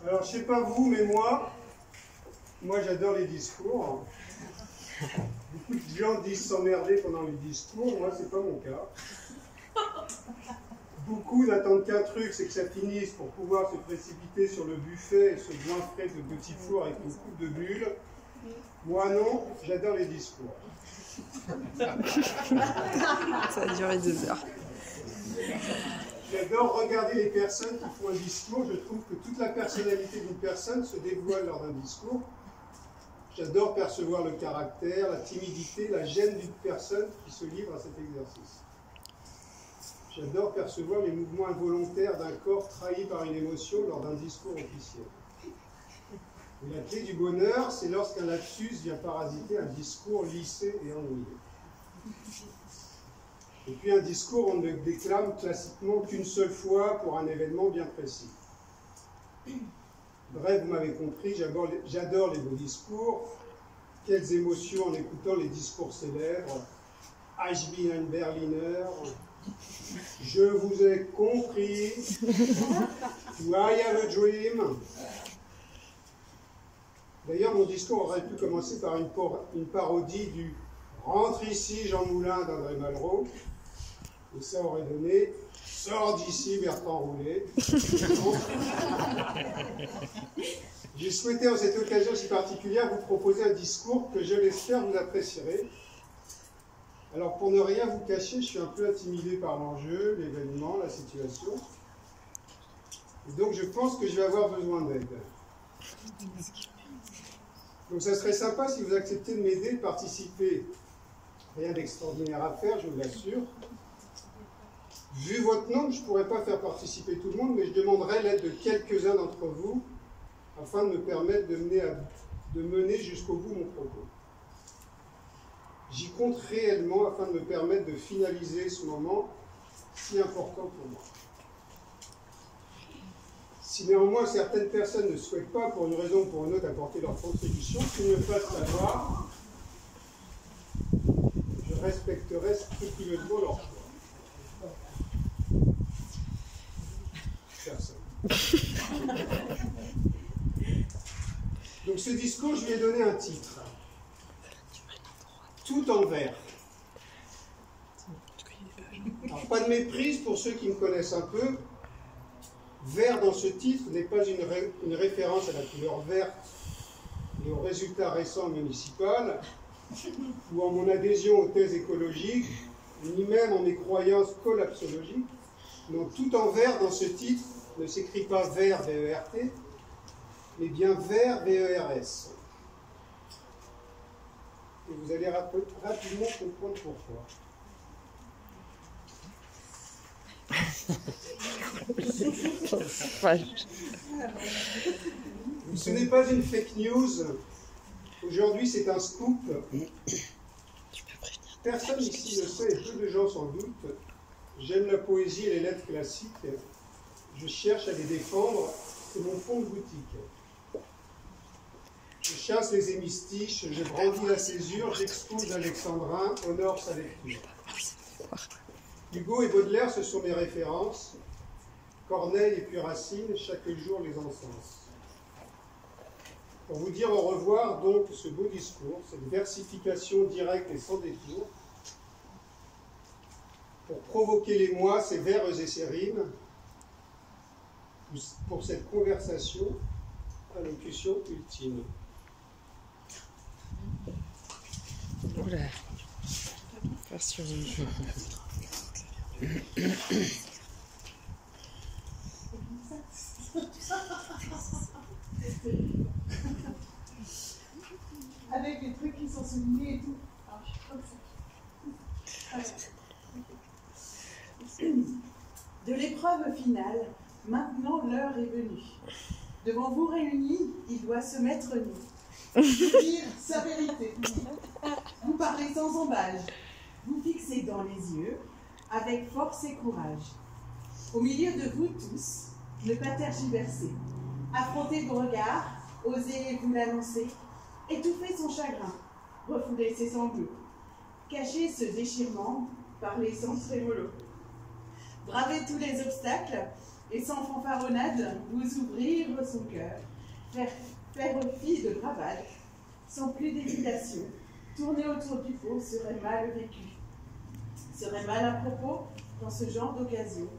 Alors, je sais pas vous, mais moi j'adore les discours. Beaucoup de gens disent s'emmerder pendant les discours, moi c'est pas mon cas. Beaucoup n'attendent qu'un truc, c'est que ça finisse pour pouvoir se précipiter sur le buffet et se goinfrer de petits fours avec une coupe de bulles. Moi non, j'adore les discours. Ça a duré 2 heures. J'adore regarder les personnes qui font un discours. Je trouve que toute la personnalité d'une personne se dévoile lors d'un discours. J'adore percevoir le caractère, la timidité, la gêne d'une personne qui se livre à cet exercice. J'adore percevoir les mouvements involontaires d'un corps trahi par une émotion lors d'un discours officiel. Et la clé du bonheur, c'est lorsqu'un lapsus vient parasiter un discours lissé et ennuyeux. Et puis un discours, on ne le déclame classiquement qu'une seule fois pour un événement bien précis. Bref, vous m'avez compris, j'adore les beaux discours. Quelles émotions en écoutant les discours célèbres. Ich bin ein Berliner. Je vous ai compris. I have a dream. D'ailleurs, mon discours aurait pu commencer par une parodie du « Rentre ici, Jean Moulin » d'André Malraux. Et ça aurait donné « Sors d'ici, Bertrand Roulet ». J'ai souhaité, en cette occasion si particulière, vous proposer un discours que je l'espère vous apprécierez. Alors, pour ne rien vous cacher, je suis un peu intimidé par l'enjeu, l'événement, la situation. Et donc, je pense que je vais avoir besoin d'aide. Donc, ça serait sympa si vous acceptez de m'aider, de participer. Rien d'extraordinaire à faire, je vous l'assure. Vu votre nombre, je ne pourrais pas faire participer tout le monde, mais je demanderai l'aide de quelques-uns d'entre vous afin de me permettre de mener jusqu'au bout mon propos. J'y compte réellement afin de me permettre de finaliser ce moment si important pour moi. Si néanmoins certaines personnes ne souhaitent pas, pour une raison ou pour une autre, apporter leur contribution, qu'ils me fassent savoir, je respecterai scrupuleusement leur choix. Personne. Donc ce discours, je lui ai donné un titre. Tout en vert. Alors, pas de méprise pour ceux qui me connaissent un peu. Vert dans ce titre n'est pas une référence à la couleur verte et aux résultats récents municipaux, ou en mon adhésion aux thèses écologiques, ni même en mes croyances collapsologiques. Non, tout en vert dans ce titre ne s'écrit pas vert, V-E-R-T, mais bien vert, V-E-R-S. Et vous allez rapidement comprendre pourquoi. Ce n'est pas une fake news. Aujourd'hui, c'est un scoop. Personne ici ne sait, et peu de gens sans doute. J'aime la poésie et les lettres classiques. Je cherche à les défendre. C'est mon fond de boutique. Je chasse les hémistiches, je brandis la césure, j'expose l'alexandrin, honore sa lecture. Hugo et Baudelaire, ce sont mes références. Corneille et puis Racine, chaque jour les encens. Pour vous dire au revoir, donc, ce beau discours, cette versification directe et sans détour, pour provoquer l'émoi, ces vers et ces rimes, pour cette conversation, allocution ultime. Oula. Version. Avec les trucs qui sont soulignés et tout. Alors, je suis comme ça. De l'épreuve finale, maintenant l'heure est venue. Devant vous réunis, il doit se mettre nu. Dire sa vérité. Vous parlez sans embâge. Vous fixez dans les yeux, avec force et courage. Au milieu de vous tous, ne pas tergiverser. Affrontez vos regards, osez vous l'annoncer. Étouffez son chagrin, refoulez ses sanglots. Cachez ce déchirement, parlez sans trémolo. Bravez tous les obstacles, et sans fanfaronnade, vous ouvrir son cœur, faire fi de bravade, sans plus d'hésitation, tourner autour du pot serait mal vécu, serait mal à propos dans ce genre d'occasion.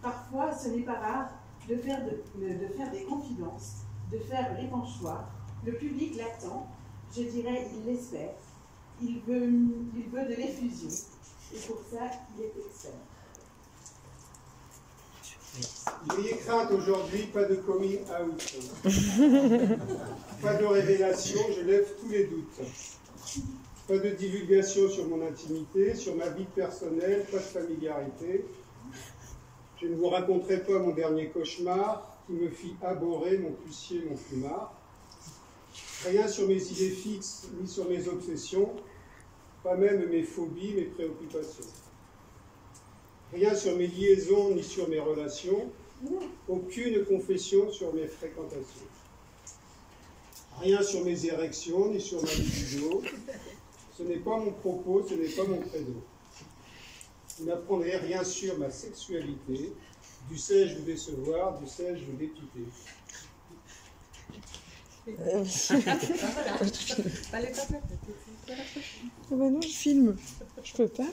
Parfois, ce n'est pas rare de faire des confidences, de faire l'épanchoir. Le public l'attend, je dirais il l'espère. Il veut de l'effusion, et pour ça, il est expert. N'ayez crainte aujourd'hui, pas de coming out. Pas de révélation, je lève tous les doutes. Pas de divulgation sur mon intimité, sur ma vie personnelle, pas de familiarité. Je ne vous raconterai pas mon dernier cauchemar qui me fit abhorrer mon pucier, mon plumard. Rien sur mes idées fixes, ni sur mes obsessions, pas même mes phobies, mes préoccupations. Rien sur mes liaisons, ni sur mes relations, aucune confession sur mes fréquentations. Rien sur mes érections, ni sur ma libido. Ce n'est pas mon propos, ce n'est pas mon credo. Vous n'apprendrez rien sur ma sexualité. Dussé-je vous décevoir, dussé-je vous dépiter. Ah bah non, je filme. Je peux pas.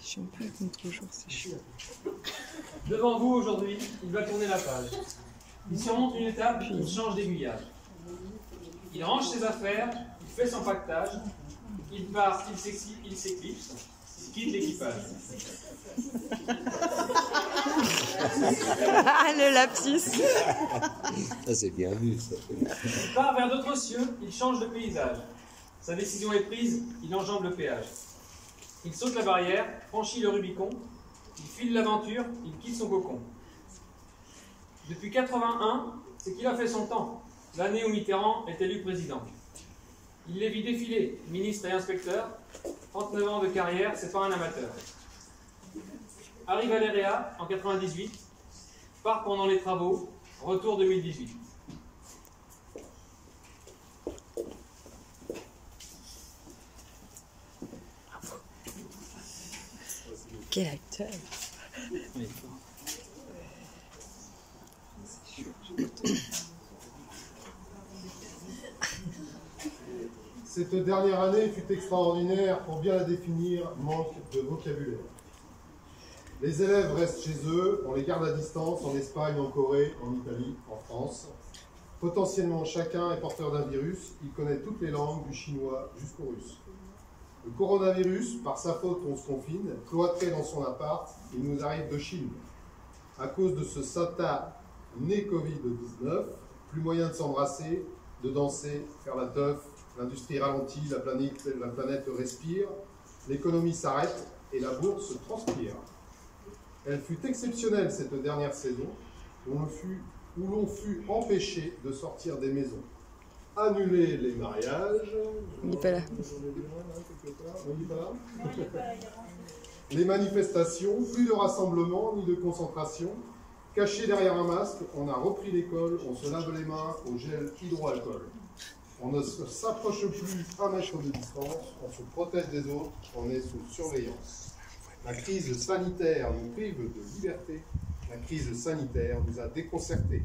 Je suis un peu à contre-jour, c'est chiant. Devant vous aujourd'hui, il va tourner la page. Il surmonte une étape, il change d'aiguillage. Il range ses affaires, il fait son pactage, il part, il s'éclipse, il quitte l'équipage. Ah, le lapsus. Ça, c'est bien vu, ça. Il part vers d'autres cieux, il change de paysage. Sa décision est prise, il enjambe le péage. Il saute la barrière, franchit le Rubicon, il file l'aventure, il quitte son cocon. Depuis 81, c'est qu'il a fait son temps, l'année où Mitterrand est élu président. Il les vit défiler, ministres et inspecteurs, 39 ans de carrière, c'est pas un amateur. Arrive à l'EREA en 98, part pendant les travaux, retour 2018. Quel acteur. Cette dernière année fut extraordinaire, pour bien la définir, manque de vocabulaire. Les élèves restent chez eux, on les garde à distance, en Espagne, en Corée, en Italie, en France. Potentiellement chacun est porteur d'un virus, il connaît toutes les langues, du chinois jusqu'au russe. Le coronavirus, par sa faute on se confine, cloîtré dans son appart, il nous arrive de Chine. À cause de ce satané Covid-19, plus moyen de s'embrasser, de danser, faire la teuf, l'industrie ralentit, la planète respire, l'économie s'arrête et la bourse transpire. Elle fut exceptionnelle cette dernière saison, où l'on fut empêché de sortir des maisons. Annuler les mariages. Il n'est pas là. On n'est pas là. Les manifestations, plus de rassemblements ni de concentration. Caché derrière un masque, on a repris l'école, on se lave les mains au gel hydroalcool. On ne s'approche plus à 1 mètre de distance, on se protège des autres, on est sous surveillance. La crise sanitaire nous prive de liberté, la crise sanitaire nous a déconcertés.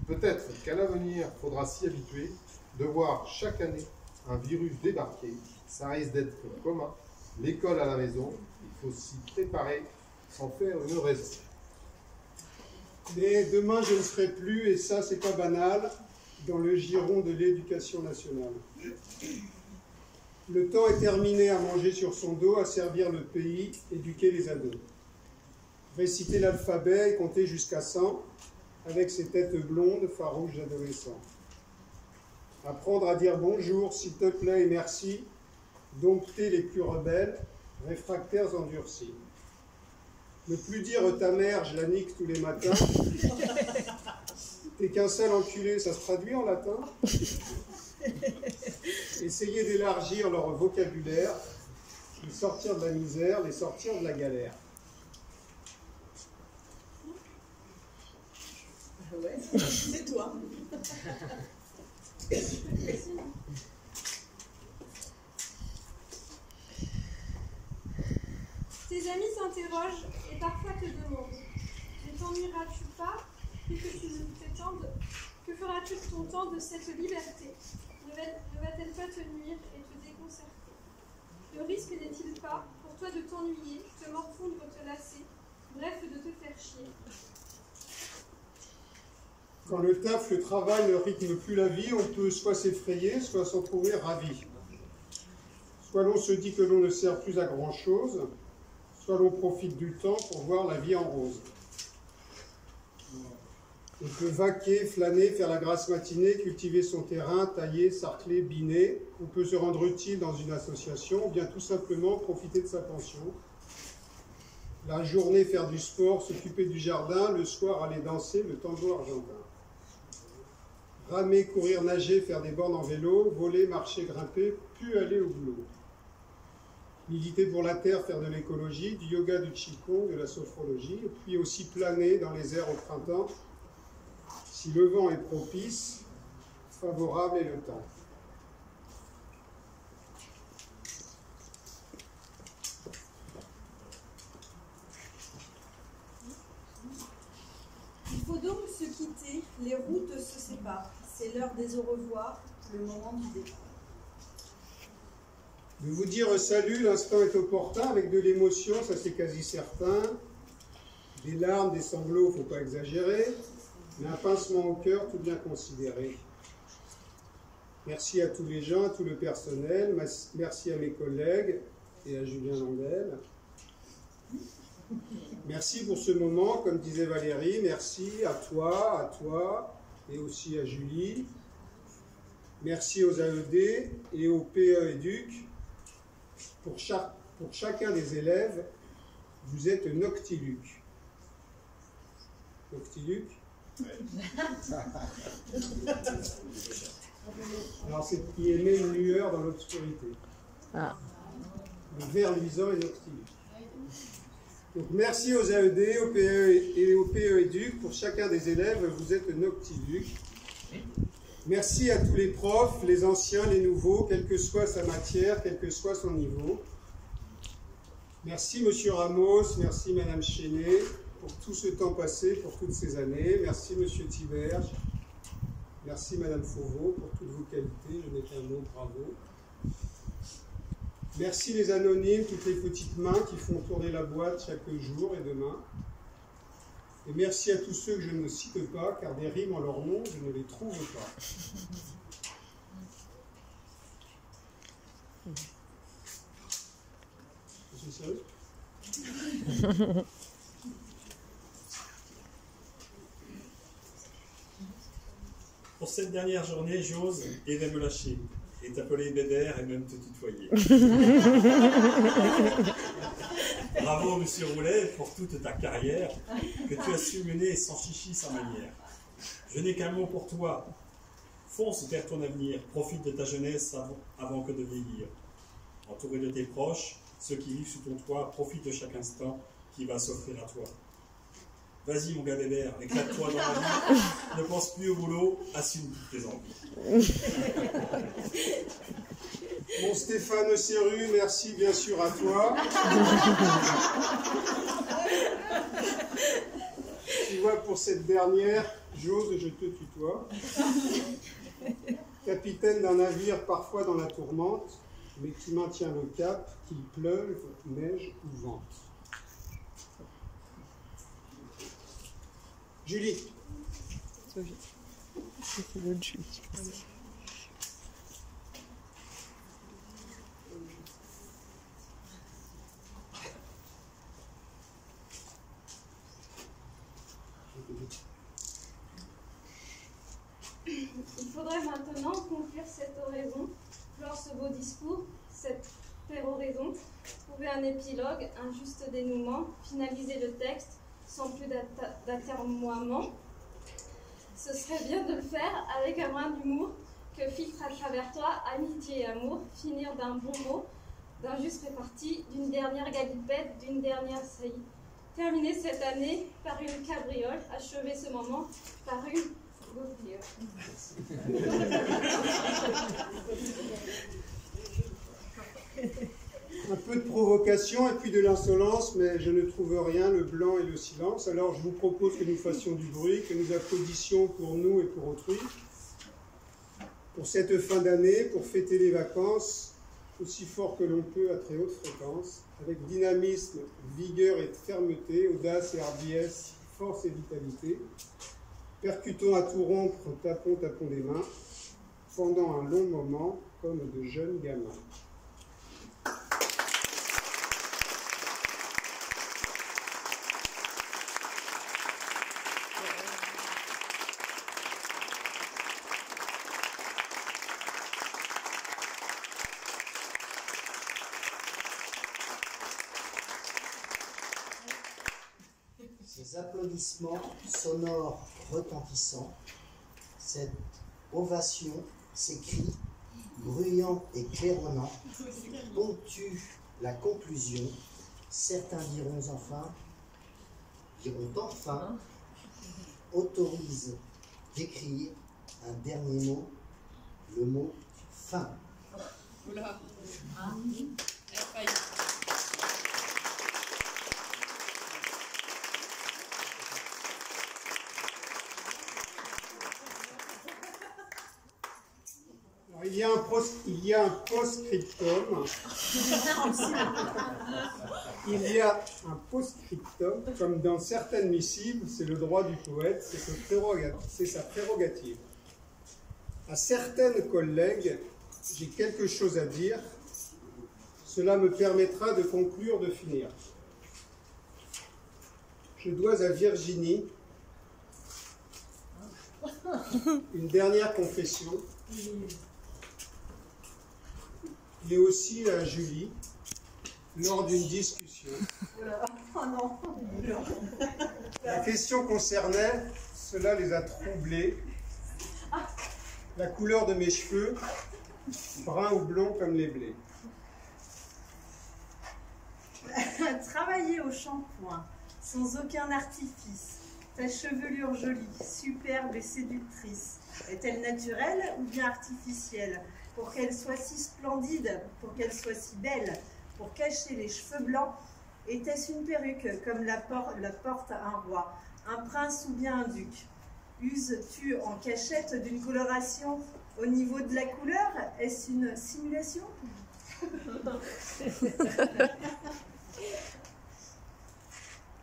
Peut-être qu'à l'avenir, il faudra s'y habituer, de voir chaque année un virus débarquer. Ça risque d'être commun. L'école à la maison, il faut s'y préparer sans faire une raison. Mais demain, je ne serai plus, et ça, c'est pas banal, dans le giron de l'éducation nationale. Le temps est terminé à manger sur son dos, à servir le pays, éduquer les ados. Réciter l'alphabet et compter jusqu'à 100, avec ses têtes blondes, farouches adolescents. Apprendre à dire bonjour, s'il te plaît et merci, dompter les plus rebelles, réfractaires endurcis. Ne plus dire ta mère, je la nique tous les matins. T'es qu'un seul enculé, ça se traduit en latin. Essayer d'élargir leur vocabulaire, les sortir de la misère, les sortir de la galère. Ouais, c'est toi. Tes amis s'interrogent et parfois te demandent: ne t'ennuieras-tu pas que feras-tu de ton temps de cette liberté? Ne va-t-elle pas te nuire et te déconcerter? Le risque n'est-il pas pour toi de t'ennuyer, te morfondre, te lasser, bref, de te faire chier? Quand le taf, le travail ne rythme plus la vie, on peut soit s'effrayer, soit s'en trouver ravi. Soit l'on se dit que l'on ne sert plus à grand-chose, soit l'on profite du temps pour voir la vie en rose. On peut vaquer, flâner, faire la grasse matinée, cultiver son terrain, tailler, sarcler, biner. On peut se rendre utile dans une association, ou bien tout simplement profiter de sa pension. La journée, faire du sport, s'occuper du jardin, le soir, aller danser, le tambour argentin. Ramer, courir, nager, faire des bornes en vélo, voler, marcher, grimper, puis aller au boulot. Militer pour la terre, faire de l'écologie, du yoga, du qigong, de la sophrologie, et puis aussi planer dans les airs au printemps, si le vent est propice, favorable est le temps. Il faut donc se quitter, les routes se séparent. C'est l'heure des au revoir, le moment du départ. De vous dire salut, l'instant est opportun, avec de l'émotion, ça c'est quasi certain. Des larmes, des sanglots, faut pas exagérer, mais un pincement au cœur, tout bien considéré. Merci à tous les gens, à tout le personnel, merci à mes collègues et à Julien Landel. Merci pour ce moment, comme disait Valérie, merci à toi et aussi à Julie. Merci aux AED et au PE Éduc. Pour chacun des élèves, vous êtes Noctiluc. Noctiluc? Alors c'est qui émet une lueur dans l'obscurité. Ah. Le vert luisant est Noctiluc. Donc merci aux AED, au PE et au PE Éduc. Pour chacun des élèves, vous êtes Noctiluc. Merci à tous les profs, les anciens, les nouveaux, quelle que soit sa matière, quel que soit son niveau. Merci Monsieur Ramos, merci Madame Chenet pour tout ce temps passé, pour toutes ces années. Merci Monsieur Thiberge, merci Madame Fauveau pour toutes vos qualités, je n'ai qu'un mot, bravo. Merci les anonymes, toutes les petites mains qui font tourner la boîte chaque jour et demain. Et merci à tous ceux que je ne cite pas, car des rimes en leur nom, je ne les trouve pas. Je suis sérieux ? Pour cette dernière journée, j'ose et vais me lâcher, et t'appeler Bébert et même te tutoyer. Bravo, Monsieur Roulet, pour toute ta carrière que tu as su mener sans chichi, sans manière. Je n'ai qu'un mot pour toi. Fonce vers ton avenir, profite de ta jeunesse avant que de vieillir. Entouré de tes proches, ceux qui vivent sous ton toit, profite de chaque instant qui va s'offrir à toi. Vas-y mon gars Bébert, éclate-toi dans la vie, ne pense plus au boulot, assume toutes tes envies. Mon Stéphane Serru, merci bien sûr à toi. Tu vois, pour cette dernière, j'ose, je te tutoie. Capitaine d'un navire parfois dans la tourmente, mais qui maintient le cap, qu'il pleuve, neige ou vente. Julie. C'est l'autre Julie, je pense. Il faudrait maintenant conclure cette oraison, clore ce beau discours, cette péroraison, trouver un épilogue, un juste dénouement, finaliser le texte sans plus d'atermoiement. Ce serait bien de le faire avec un brin d'humour que filtre à travers toi amitié et amour, finir d'un bon mot, d'un juste réparti, d'une dernière galipette, d'une dernière saillie. Terminer cette année par une cabriole, achever ce moment par une gaufriole. Un peu de provocation et puis de l'insolence, mais je ne trouve rien, le blanc et le silence. Alors je vous propose que nous fassions du bruit, que nous applaudissions pour nous et pour autrui. Pour cette fin d'année, pour fêter les vacances, aussi fort que l'on peut à très haute fréquence, avec dynamisme, vigueur et fermeté, audace et hardiesse, force et vitalité. Percutons à tout rompre, tapons des mains, pendant un long moment, comme de jeunes gamins. Ces applaudissements sonores retentissants, cette ovation, ces cris bruyants et claironnants ponctuent la conclusion. Certains diront enfin, autorisent d'écrire un dernier mot, le mot fin. Oula. Il y a un post-scriptum. Il y a un post-scriptum, comme dans certaines missives, c'est le droit du poète, c'est sa prérogative. À certaines collègues, j'ai quelque chose à dire. Cela me permettra de conclure, de finir. Je dois à Virginie une dernière confession. Et aussi à Julie, lors d'une discussion. La question concernait, cela les a troublés, la couleur de mes cheveux, bruns ou blonds comme les blés. Travailler au shampoing, sans aucun artifice, ta chevelure jolie, superbe et séductrice, est-elle naturelle ou bien artificielle? Pour qu'elle soit si splendide, pour qu'elle soit si belle, pour cacher les cheveux blancs, était-ce une perruque comme la porte un roi, un prince ou bien un duc? Uses-tu en cachette d'une coloration au niveau de la couleur? Est-ce une simulation?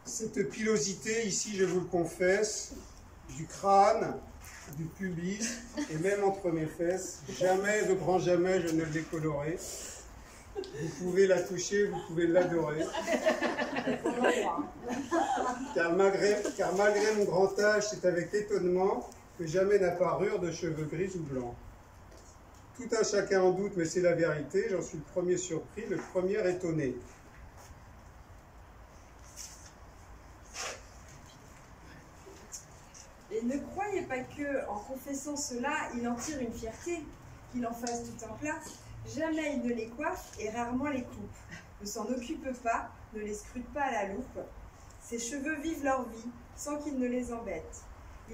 Cette pilosité, ici je vous le confesse, du crâne, du pubis et même entre mes fesses, jamais, de grand jamais, je ne l'ai colorée. Vous pouvez la toucher, vous pouvez l'adorer. Car malgré mon grand âge, c'est avec étonnement que jamais n'apparurent de cheveux gris ou blancs. Tout un chacun en doute, mais c'est la vérité, j'en suis le premier surpris, le premier étonné. Et ne croyez pas que, en confessant cela, il en tire une fierté, qu'il en fasse tout un plat. Jamais il ne les coiffe et rarement les coupe. Ne s'en occupe pas, ne les scrute pas à la loupe. Ses cheveux vivent leur vie, sans qu'il ne les embête.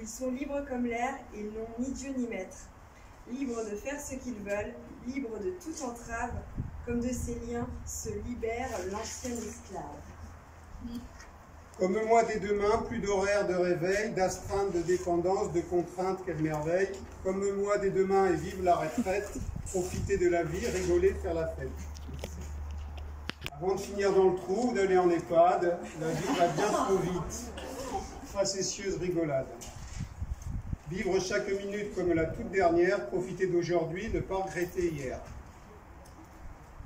Ils sont libres comme l'air, ils n'ont ni Dieu ni maître. Libres de faire ce qu'ils veulent, libres de toute entrave, comme de ses liens se libère l'ancien esclave. Comme moi des deux mains, plus d'horaires de réveil, d'astreinte, de dépendance, de contraintes, quelle merveille. Comme moi des deux mains et vive la retraite, profiter de la vie, rigoler, faire la fête. Avant de finir dans le trou, d'aller en EHPAD, la vie va bien trop vite. Facétieuse rigolade. Vivre chaque minute comme la toute dernière, profiter d'aujourd'hui, ne pas regretter hier.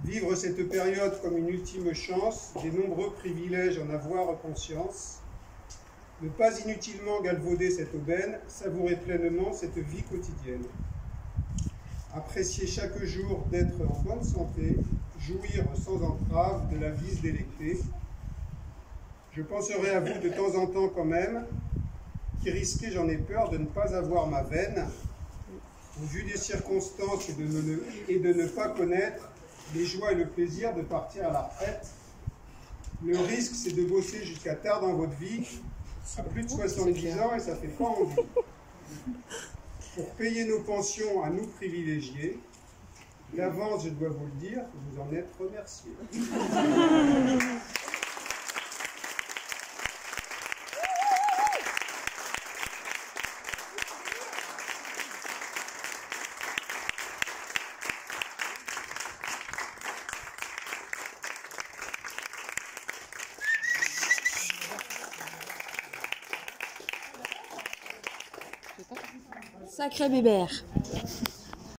Vivre cette période comme une ultime chance, des nombreux privilèges en avoir conscience. Ne pas inutilement galvauder cette aubaine, savourer pleinement cette vie quotidienne. Apprécier chaque jour d'être en bonne santé, jouir sans entrave de la vie délectée. Je penserai à vous de temps en temps quand même, qui risquez, j'en ai peur, de ne pas avoir ma veine, au vu des circonstances et de ne pas connaître les joies et le plaisir de partir à la retraite. Le risque, c'est de bosser jusqu'à tard dans votre vie, à plus de 70 ans, et ça fait pas envie. Pour payer nos pensions à nous privilégiés, D'avance, je dois vous le dire, vous en êtes remerciés. Sacré bébert.